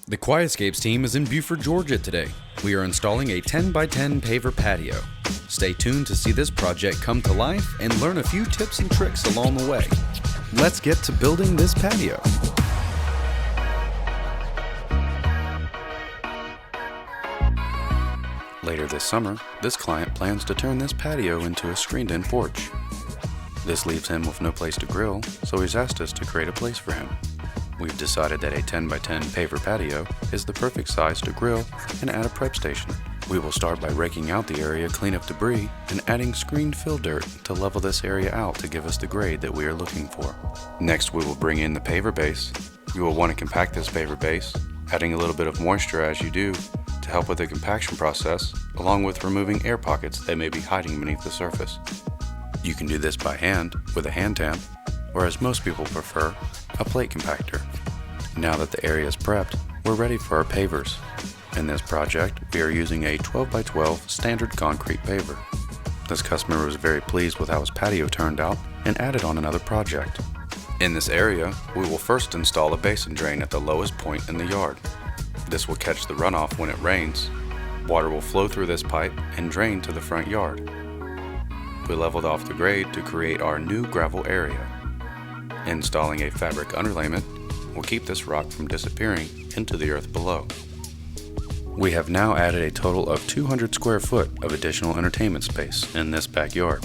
The Quietscapes team is in Buford, Georgia today. We are installing a 10x10 paver patio. Stay tuned to see this project come to life and learn a few tips and tricks along the way. Let's get to building this patio. Later this summer, this client plans to turn this patio into a screened-in porch. This leaves him with no place to grill, so he's asked us to create a place for him. We've decided that a 10x10 paver patio is the perfect size to grill and add a prep station. We will start by raking out the area, clean up debris, and adding screened fill dirt to level this area out to give us the grade that we are looking for. Next, we will bring in the paver base. You will want to compact this paver base, adding a little bit of moisture as you do to help with the compaction process, along with removing air pockets that may be hiding beneath the surface. You can do this by hand with a hand tamp, or as most people prefer, a plate compactor. Now that the area is prepped, we're ready for our pavers. In this project, we are using a 12x12 standard concrete paver. This customer was very pleased with how his patio turned out and added on another project. In this area, we will first install a basin drain at the lowest point in the yard. This will catch the runoff when it rains. Water will flow through this pipe and drain to the front yard. We leveled off the grade to create our new gravel area. Installing a fabric underlayment will keep this rock from disappearing into the earth below. We have now added a total of 200 square foot of additional entertainment space in this backyard.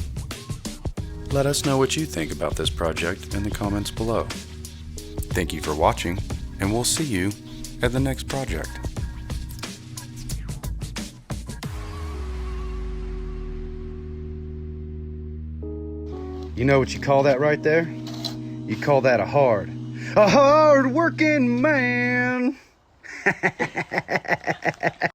Let us know what you think about this project in the comments below. Thank you for watching, and we'll see you at the next project. You know what you call that right there? You call that a hard working man.